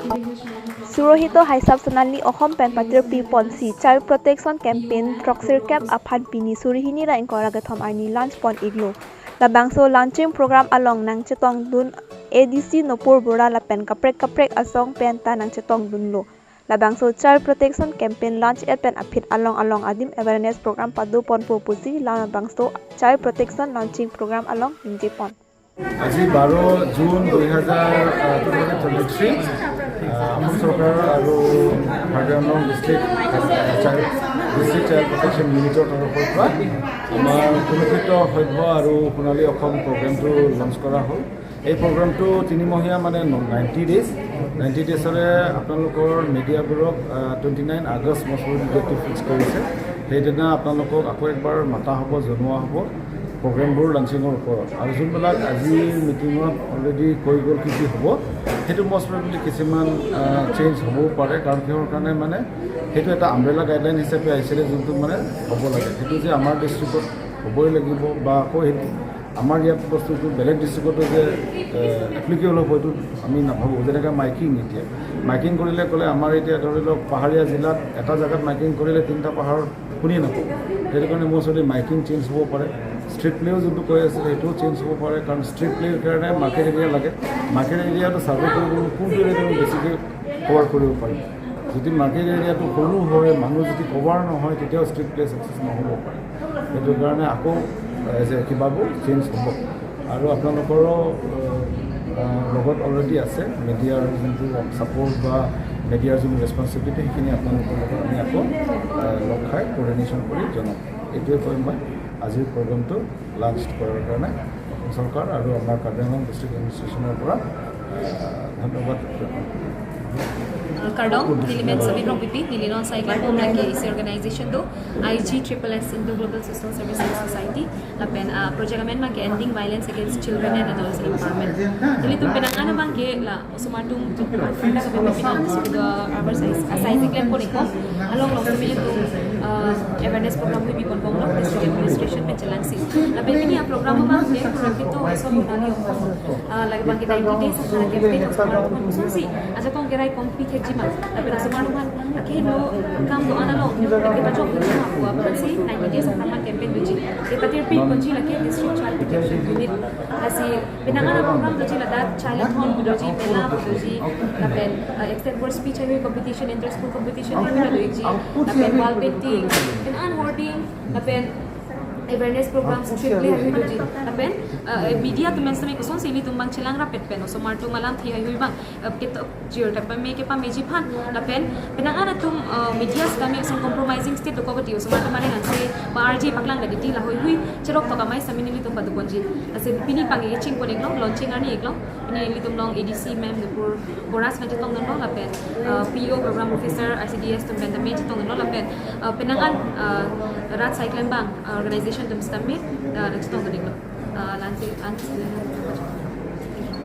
Surohito Haisap Sonali Ohom Pen Patir Pi Ponsi Child Protection Campaign Proxir Cap Aphan Pini Surihini Ra Inkoragathom Arni Lunch Pon Iglo Labangso launching program along nang chetong dun ADC Nopur Bora la pen kaprek asong pen ta nang chetong dun lo Labangso Child Protection Campaign launch at pen apit along adim awareness program padu pon pupusi labangso Child Protection launching program along Ninji Pon আজি 12 June 2023 আমাৰ চৰকাৰ আৰু Haryana district child protection ইউনিটৰ তৰফৰ পৰা আমাৰ সুৰক্ষিত সভ্য আৰু সোণালী অসম প্ৰগ্ৰেমটো লঞ্চ কৰা হ'ল এই প্ৰগ্ৰামটো তিনিমহীয়া মানে 90 ডেজৰে আপোনালোকৰ মিডিয়াবোৰক 29 আগষ্ট বছৰ ডেটটো ফিক্স কৰিছে সেইদিনা আপোনালোকক আকৌ একবাৰ মাতা হ'ব জনোৱা হ'ব প্ৰগ্ৰেমবোৰ লঞ্চিঙৰ ওপৰত আৰু যোনবিলাক আজিৰ মিটিঙত অলৰেডি কৈ গ'ল কি হ'ব সেইটো মষ্ট প্ৰবেবলি কিছুমান চেঞ্জ হ'বও পাৰে কাৰণ কিহৰ কাৰণে মানে সেইটো এটা আমব্ৰেলা গাইডলাইন হিচাপে আহিছিলে যোনটো মানে হ'ব লাগে সেইটো যে আমাৰ ডিষ্ট্ৰিক্টত হ'বই লাগিব বা আকৌ সেইটো আমাৰ ইয়াত বস্তুটো বেলেগ ডিষ্ট্ৰিক্টতো যে এপ্লিকেবল হ'ব এইটো আমি নাভাবোঁ যেনেকৈ মাইকিং এতিয়া মাইকিং কৰিলে ক'লে আমাৰ এতিয়া ধৰি লওক পাহাৰীয়া জিলাত এটা জেগাত মাইকিং কৰিলে 3টা পাহাৰ শুনিয়ে নাপাব সেইটো কাৰণে মোৰ ওচৰতে মাইকিং চেঞ্জ হ'ব পাৰে ষ্ট্ৰীট প্লেও যোনটো কৈ আছে সেইটোও চেঞ্জ হ'ব পাৰে কাৰণ ষ্ট্ৰীট প্লেৰ কাৰণে মাৰ্কেট এৰিয়া লাগে মাৰ্কেট এৰিয়াটো ছাৰ্ভে কৰিব কোনটো এৰিয়াটো বেছিকৈ কভাৰ কৰিব পাৰিম যদি মাৰ্কেট এৰিয়াটো সৰু হয় মানুহ যদি কভাৰ নহয় তেতিয়াও ষ্ট্ৰীট প্লে ছাকচেছ নহ'ব পাৰে সেইটো কাৰণে আকৌ এজ এ কিবাবোৰ চেঞ্জ হ'ব আৰু আপোনালোকৰো লগত অলৰেডি আছে মিডিয়াৰ যোনটো ছাপৰ্ট বা মিডিয়াৰ যোনটো ৰেছপনচিবিলিটি সেইখিনি আপোনালোকৰ লগত আমি আকৌ লগ খাই কোঅৰ্ডিনেশ্যন কৰি জনাম এইটোৱে কৈ মই আজিৰ প্ৰগ্ৰামটো লাঞ্চ কৰাৰ কাৰণে অসম চৰকাৰ আৰু আমাৰ কাৰ্বি-আংলং ডিষ্ট্ৰিক্ট এডমিনিষ্ট্ৰেশ্যনৰ পৰা ধন্যবাদ Kardong, Nilimen Sabino Pipi, Nilinon Cycling Home like is organization do IGSS into Global Social Services Society lapen project amendment ke ending violence against children and adolescent empowerment. Jadi tu penanganan bang ke la sumatung tu frenda ke pimpinan sudah our cycling plan pun ikut along long term itu awareness program we pun pong district administration penjalan sih. Lapen ini program bang ke program itu sebenarnya lagi bang kita ini sekarang campaign sumatung khusus aja kong gerai komplit jimat tapi rasa manuman akhirnya kam do analog kita job itu aku apa sih 90 days sama campaign doji kita terpi kunci lagi district child protection unit kasi pinangalan program doji ladat child home doji pena doji tapi extend word speech ay competition inter school competition pena doji tapi wall painting pinangan hoarding tapi awareness program strictly habi doji tapi media tu mensa me kuson sini tumbang chilang rapet pen so martu malam thi habi bang kita jir tak me ke pa meji phan lapen pinangan atum media kami some compromising state to cover so martu mane nan se rj paklang lagi ti la hoi hui cherok to kamai samini litum padu konji ase pini pangi ching ko neklong launching ani eklong ini litum long adc mem dupur boras na jitong no lapen po program officer icds tum ben me jitong no lapen pinangan rat cycling bang organization tum stamit jitong ko neklong lansi